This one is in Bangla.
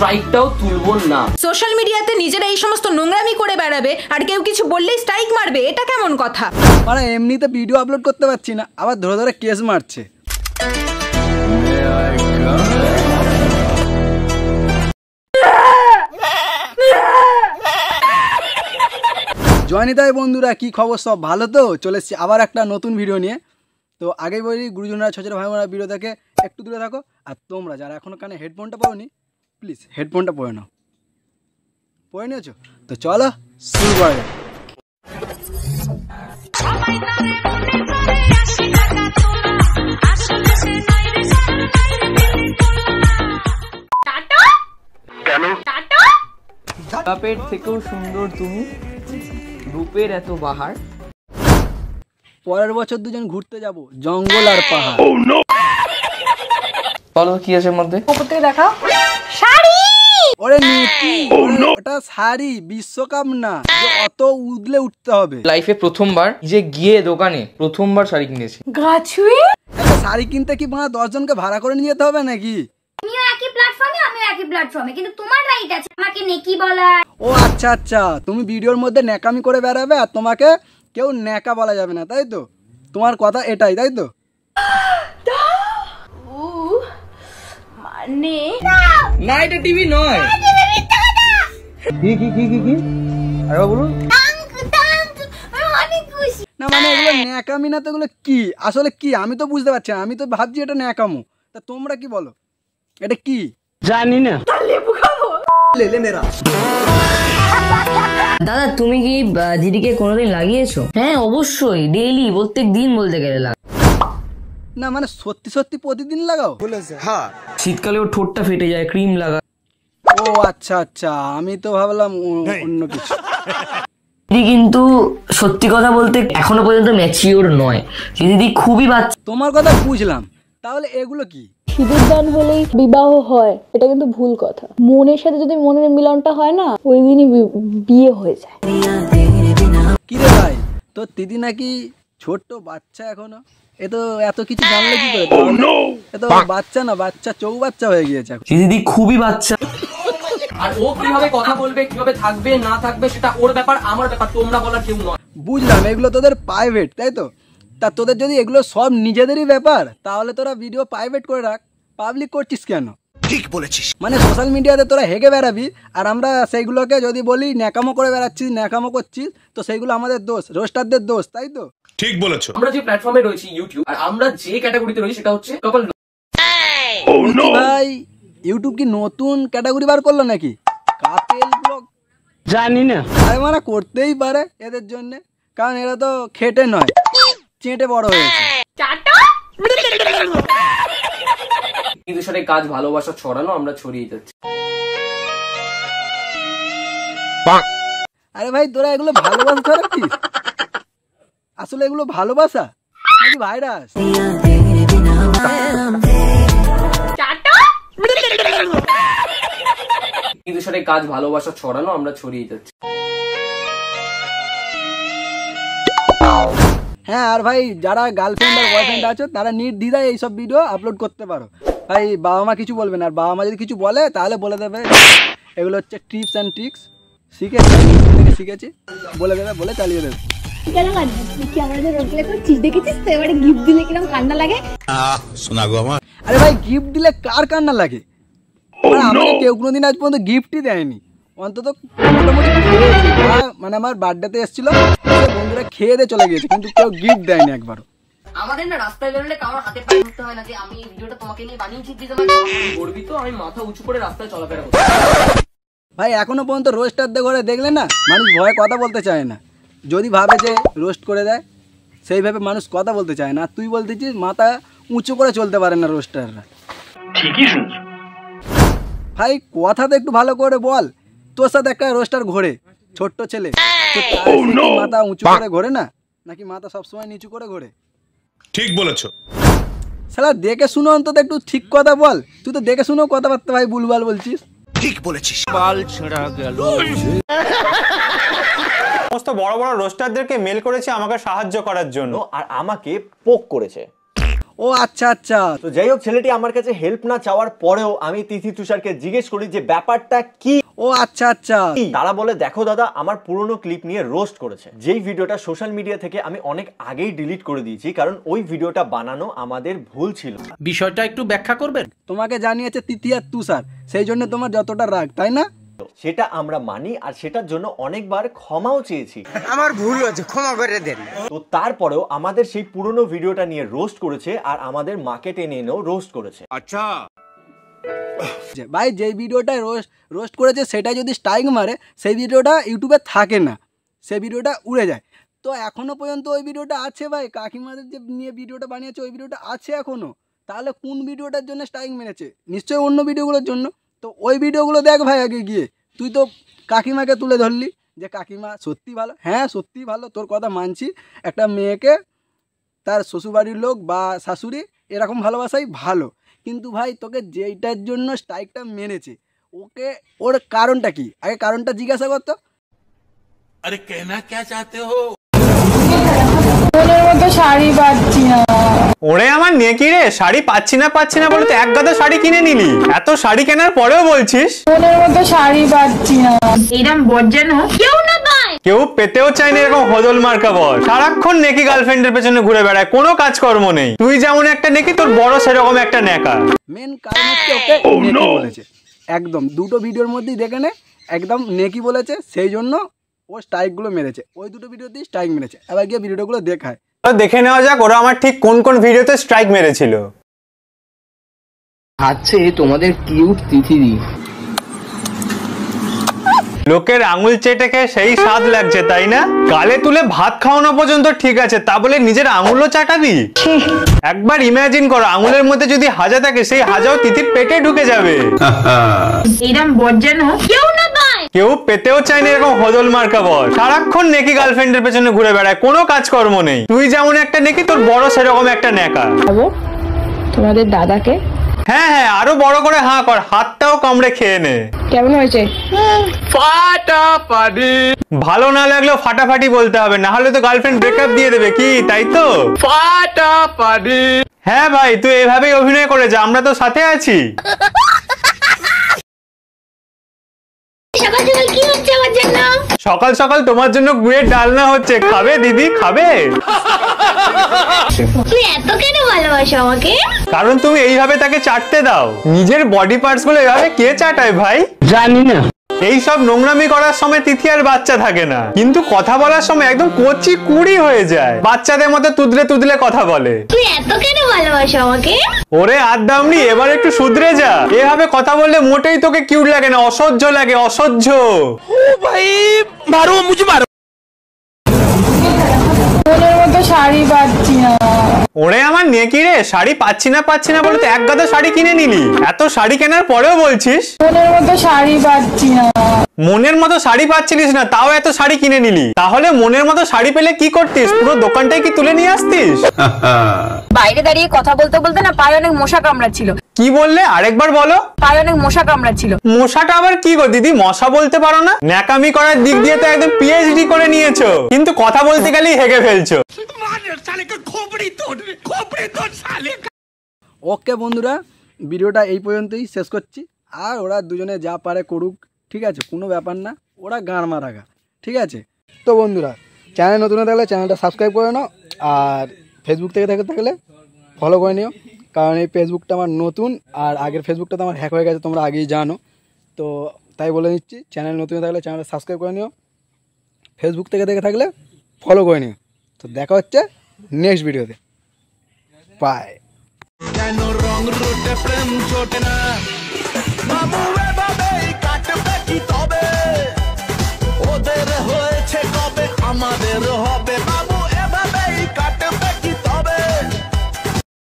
স্ট্রাইকটাও তুলবো না। সোশ্যাল মিডিয়াতে নিজেরা এই সমস্ত নোংরামি করে বেড়াবে আর কেউ কিছু বললেই স্ট্রাইক মারবে, এটা কেমন কথা? মানে এমনিতে ভিডিও আপলোড করতে পারছি না, আবার ধরে ধরে কেস মারছে। জয়নিতাই বন্ধুরা, কি খবর? সব ভালো তো? চলে এসেছি আবার একটা নতুন ভিডিও নিয়ে। তো আগেই বলি, গুরুজনরা, ছোট ভাই বোনেরা ভিডিও থেকে একটু দূরে থাকো। আর তোমরা যারা এখনো কানে হেডফোনটা পাওনি, প্লিজ হেডফোনটা পরে নাও। পরে নিয়েছো তো চলো শুরু করা যাক। বাপের থেকেও সুন্দর তুমি, রূপের এত বাহার। পরের বছর দুজন ঘুরতে যাব জঙ্গল আর পাহাড়। বলো কি আছে মধ্যে? উপর থেকে দেখাও। শাড়ি। ওরে নেকি, ওটা শাড়ি, বিশ্বকাপ না যে অত উদলে উঠতে হবে। লাইফে প্রথমবার যে গিয়ে দোকানে প্রথমবার শাড়ি কিনেছি। গাছুই একটা শাড়ি কিনতে কি 10 জনকে ভাড়া করে নিয়ে যেতে হবে নাকি? তুমিও একই প্ল্যাটফর্মে, আমিও একই প্ল্যাটফর্মে, কিন্তু তোমার রাইট আছে আমাকে নেকি বলা। ও আচ্ছা আচ্ছা, তুমি ভিডিওর মধ্যে ন্যাকামি করে বেড়াবে আর তোমাকে কেউ ন্যাকা বলা যাবে না, তাই তো? তোমার কথা এটাই, তাই তো? মানে না, এটা টিভি নয়। কি কি কি কি কি আরে বলুন না মানে এগুলো ন্যাকামি না তো, এগুলো কি আসলে কি আমি তো বুঝতে পারছি না। আমি তো ভাবছি এটা ন্যাকামো, তা তোমরা কি বলো এটা কি? জানি না। দাদা তুমি কি দিদিকে কোনোদিন লাগিয়েছো? হ্যাঁ অবশ্যই, ডেইলি, প্রত্যেক দিন বলতে গেলে না মানে সত্যি সত্যি প্রতিদিন লাগাও? হ্যাঁ, শীতকালে ওর ঠোঁটটা ফেটে যায়, ক্রিম লাগা। ও আচ্ছা আচ্ছা, আমি তো ভাবলাম অন্য কিছু। দিদি কিন্তু সত্যি কথা বলতে এখনো পর্যন্ত ম্যাচিওর নয়, দিদি খুবই বাচ্চা। তোমার কথা বুঝলাম, তাহলে এগুলো কি? সিঁদুর দান হলেই বিবাহ হয়, এটা কিন্তু ভুল কথা। মনের সাথে যদি মনের মিলনটা হয় না, ওই দিনই বিয়ে হয়ে যায়। কি রে ভাই, তোর দিদি নাকি ছোট্ট বাচ্চা এখনো? এ তো এত কিছু জানলে কি করে? এ তো বাচ্চা না, বাচ্চা চৌবাচ্চা হয়ে গিয়েছে এখন। দিদি খুবই বাচ্চা। আর ও কিভাবে কথা বলবে, কিভাবে থাকবে না থাকবে, সেটা ওর ব্যাপার, আমার ব্যাপার, তোমরা বলার কেউ নয়। বুঝলাম, এগুলো তোদের প্রাইভেট, তাই তো? তা তোদের যদি এগুলো সব নিজেদেরই ব্যাপার, তাহলে তোরা ভিডিও প্রাইভেট করে রাখ, পাবলিক করছিস কেন? ঠিক বলেছিস। মানে সোশ্যাল মিডিয়াতে তোরা হেগে বেড়াবি, আর আমরা সেইগুলোকে যদি বলি ন্যাকামো করে বেড়াচ্ছিস, ন্যাকামো করছিস, তো সেইগুলো আমাদের দোষ, রোস্টারদের দোষ, তাই তো? ঠিক বলেছো। আমরা যে প্ল্যাটফর্মে রয়েছি ইউটিউব, আর আমরা যে ক্যাটাগরিতে রয়েছি সেটা হচ্ছে কাপল। ভাই ইউটিউব কি নতুন ক্যাটাগরি বার করলো নাকি? Couple blog? জানি না। আরে মানে করতেই পারে এদের জন্য, কারণ এরা তো খেটে নয়, চেটে বড় হয়েছে। কিন্তু সাথে কাজ ভালোবাসা ছড়ানো, আমরা ছড়িয়ে যাচ্ছি। আরে ভাই তোরা এগুলো ভালোবাসা ছড়াচ্ছিস? আসলে এগুলো ভালোবাসা নাকি ভাইরাস? কিন্তু সাথে কাজ ভালোবাসা ছড়ানো, আমরা ছড়িয়ে যাচ্ছি। হ্যাঁ, আর ভাই যারা গার্লফ্রেন্ড আর বয়ফ্রেন্ড আছো, তারা নির্দ্বিধায় এইসব ভিডিও আপলোড করতে পারো। ভাই বাবা মা কিছু বলবে না, আর বাবা মা যদি কিছু বলে তাহলে বলে দেবে এগুলো হচ্ছে টিপস অ্যান্ড ট্রিক্স, শিখেছি থেকে শিখেছি, বলে দেবে, বলে চালিয়ে দেবে। আরে ভাই গিফট দিলে কার কান্না লাগে? আমাকে কেউ কোনোদিন আজ পর্যন্ত গিফটই দেয়নি, অন্তত মোটামুটি খেয়েছি। মানে আমার বার্থডেতে এসেছিল, বন্ধুরা খেয়ে দিয়ে চলে গিয়েছে, কিন্তু কেউ গিফট দেয়নি একবারও। আমাদের না রাস্তায় বেরোলে কারোর হাতে পায়ে ধরতে হয় না যে আমি এই ভিডিওটা তোমাকে নিয়ে বানিয়েছি, প্লিজ আমাকে গর্বিত, আমি মাথা উঁচু করে রাস্তায় চলাফেরা করি। ভাই এখনো পর্যন্ত রোস্টারদের ঘরে দেখলে না, মানুষ ভয়ে কথা বলতে চায় না। যদি ভাবে যে রোস্ট করে দেয়, সেইভাবে মানুষ কথা বলতে চায় না। তুই বলতেছিস মাথা উঁচু করে চলতে পারে না রোস্টাররা। ঠিকই শুনছো ভাই কথা তো একটু ভালো করে বল। তোর সাথে একটা রোস্টার ঘোরে, ছোট্ট ছেলে, মাথা উঁচু করে ঘোরে না, নাকি মাথা সবসময় নিচু করে ঘোরে? ঠিক বলেছো। শালা দেখে শুনো অন্তত একটু ঠিক কথা বল। তুই তো দেখে শুনেও কথাবার্তা ভাই ভুলভাল বলছিস। ঠিক বলেছিস। বাল ছেঁড়া গেল। সমস্ত বড় বড় রোস্টারদেরকে মেল করেছে আমাকে সাহায্য করার জন্য, আর আমাকে পোক করেছে। ও আচ্ছা আচ্ছা। তো যাই হোক, ছেলেটি আমার কাছে হেল্প না চাওয়ার পরেও আমি তিথি তুষারকে জিজ্ঞেস করি যে ব্যাপারটা কি। ও আচ্ছা আচ্ছা। তারা বলে দেখো দাদা, আমার পুরনো ক্লিপ নিয়ে রোস্ট করেছে, যেই ভিডিওটা সোশ্যাল মিডিয়া থেকে আমি অনেক আগেই ডিলিট করে দিয়েছি, কারণ ওই ভিডিওটা বানানো আমাদের ভুল ছিল। বিষয়টা একটু ব্যাখ্যা করবেন? তোমাকে জানিয়েছে তিথি আর তুষার, সেই জন্য তোমার যতটা রাগ, তাই না? সেটা আমরা মানি, আর সেটার জন্য অনেকবার ক্ষমাও চেয়েছি। আমার ভুল হয়েছে, ক্ষমা করে দেন। তো তারপরেও আমাদের সেই পুরনো ভিডিওটা নিয়ে রোস্ট করেছে, আর আমাদের মাকে টেনে এনেও রোস্ট করেছে। আচ্ছা ভাই, যে ভিডিওটা রোস্ট করেছে সেটা যদি স্ট্রাইক মারে, সেই ভিডিওটা ইউটিউবে থাকে না, সেই ভিডিওটা উড়ে যায়। তো এখনো পর্যন্ত ওই ভিডিওটা আছে ভাই, কাকিমাদের যে নিয়ে ভিডিওটা বানিয়েছে ওই ভিডিওটা আছে এখনো। তাহলে কোন ভিডিওটার জন্য স্ট্রাইক মেরেছে? নিশ্চয়ই অন্য ভিডিওগুলোর জন্য। তো ওই ভিডিওগুলো দেখ ভাই আগে গিয়ে। তুই তো কাকিমাকে তুলে ধরলি যে কাকিমা সত্যি ভালো। হ্যাঁ সত্যি ভালো, তোর কথা মানছি। একটা মেয়েকে তার শ্বশুরবাড়ির লোক বা শাশুড়ি এরকম ভালোবাসাই ভালো, কিন্তু ভাই তোকে যেইটার জন্য স্ট্রাইকটা মেরেছে ওকে, ওর কারণটা কি? আগে কারণটা জিজ্ঞাসা করতো। আরে কেনা কে চাতে হো? মনের মতো শাড়ি পাচ্ছি না। ওরে আমার নেকি রে, শাড়ি পাচ্ছি না বলে তো এক গাদা শাড়ি কিনে নিলি, এত শাড়ি কেনার পরেও বলছিস মনের মতো শাড়ি পাচ্ছি না। এরম বজ্জান কেউ না পায়, কেউ পেতেও চায় না এরকম হদল মার্কা বর। সারাক্ষণ নেকি গার্লফ্রেন্ডের পেছনে ঘুরে বেড়ায়, কোনো কাজকর্ম নেই। তুই যেমন একটা নেকি, তোর বড় সেরকম একটা নেকা। মেন কারণ হচ্ছে ওকে নেকি বলেছে, একদম দুটো ভিডিওর মধ্যেই দেখে নে একদম নেকি বলেছে, সেই জন্য ও স্ট্রাইকগুলো মেরেছে। ওই দুটো ভিডিওতেই স্ট্রাইক মেরেছে। এবার গিয়ে ভিডিওগুলো দেখায়, দেখে নেওয়া যাক ওরা আমার ঠিক কোন কোন ভিডিওতে স্ট্রাইক মেরেছিল। আচ্ছা তোমাদের কিউট তিথিদি, লোকের আঙুল চেটে খেয়ে সেই স্বাদ লাগছে তাই না? গালে তুলে ভাত খাওয়ানো পর্যন্ত ঠিক আছে, তা বলে নিজের আঙুলও চাটাবি? একবার ইমাজিন করো, আঙুলের মধ্যে যদি হাজা থাকে, সেই হাজাও তিথির পেটে ঢুকে যাবে। এরম বজ্জান কেউ না পায়, কেউ পেতেও চায় না এরকম হদল মার্কা বর। সারাক্ষণ নেকি গার্লফ্রেন্ডের পেছনে ঘুরে বেড়ায়, কোনো কাজকর্ম নেই। তুই যেমন একটা নেকি, তোর বড় সেরকম একটা নেকা। তোমাদের দাদাকে হ্যাঁ হ্যাঁ, আরো বড় করে হাঁ কর, হাতটাও কামড়ে খেয়ে নে। কেমন হয়েছে? ফাটাফাটি। ভালো না লাগলেও ফাটাফাটি বলতে হবে, না হলে তো গার্লফ্রেন্ড ব্রেকআপ দিয়ে দেবে কি, তাই তো? ফাটাফাটি। হ্যাঁ ভাই, তুই এভাবেই অভিনয় করে যা, আমরা তো সাথে আছি। সকাল সকাল কি হচ্ছে আমার জন্য? সকাল সকাল তোমার জন্য গুড়ের ডালনা হচ্ছে, খাবে দিদি খাবে? তুই এত কেন ভালোবাসো আমাকে? কারণ তুমি এইভাবে তাকে চাটতে দাও। নিজের বডি পার্টস গুলো এভাবে কে চাটায় ভাই? জানি না। এই সব নোংরামি করার সময় তিথি আর বাচ্চা থাকে না, কিন্তু কথা বলার সময় একদম কচি কুড়ি হয়ে যায়, বাচ্চাদের মতো তুদলে তুদলে কথা বলে। তুই এত কেন ভালোবাসো আমাকে? ওরে আদ্দামনি, এবার একটু শুধরে যা। এভাবে কথা বললে মোটেই তোকে কিউট লাগে না, অসহ্য লাগে, অসহ্য। ও ভাই মারো মুঝে মারো। মনের মতো শাড়ি পাচ্ছি না। ওরে আমার নেকি রে, শাড়ি পাচ্ছি না বলে তো এক গাদা শাড়ি কিনে নিলি, এত শাড়ি কেনার পরেও বলছিস মনের মতো শাড়ি পাচ্ছি না। মনের মতো শাড়ি পাচ্ছিলিস না, তাও এত শাড়ি কিনে নিলি। তাহলে মনের মতো শাড়ি পেলে কি করতিস? পুরো দোকানটাই কি তুলে নিয়ে আসতিস? বাইরে দাঁড়িয়ে কথা বলতে বলতে না পায়ে অনেক মশা কামড়াচ্ছিল। কি বললে? আরেকবার বলো। পায়ে অনেক মশা কামড়াচ্ছিল। মশাটা আবার কি গো দিদি, মশা বলতে পারো না? ন্যাকামি করার দিক দিয়ে তো একদম পিএইচডি করে নিয়েছো, কিন্তু কথা বলতে গেলেই হেগে ফেলছো। ওকে বন্ধুরা, ভিডিওটা এই পর্যন্তই শেষ করছি। আর ওরা দুজনে যা পারে করুক, ঠিক আছে, কোনো ব্যাপার না, ওরা গান মারাগা, ঠিক আছে। তো বন্ধুরা, চ্যানেল নতুন থাকলে চ্যানেলটা সাবস্ক্রাইব করে নাও, আর ফেসবুক থেকে থাকলে ফলো করে নিও, কারণ এই ফেসবুকটা আমার নতুন, আর আগের ফেসবুকটা তো আমার হ্যাক হয়ে গেছে, তোমরা আগেই জানো। তো তাই বলে নিচ্ছি, চ্যানেল নতুন থাকলে চ্যানেলটা সাবস্ক্রাইব করে নিও, ফেসবুক থেকে দেখে থাকলে ফলো করে নিও। তো দেখা হচ্ছে নেক্সট ভিডিওতে, বাই। কেন রং রুটে প্রেম চোটে না বাবু, এভাবেই কাটবে কি তবে? ওদের হয়েছে কবে, আমাদের হবে।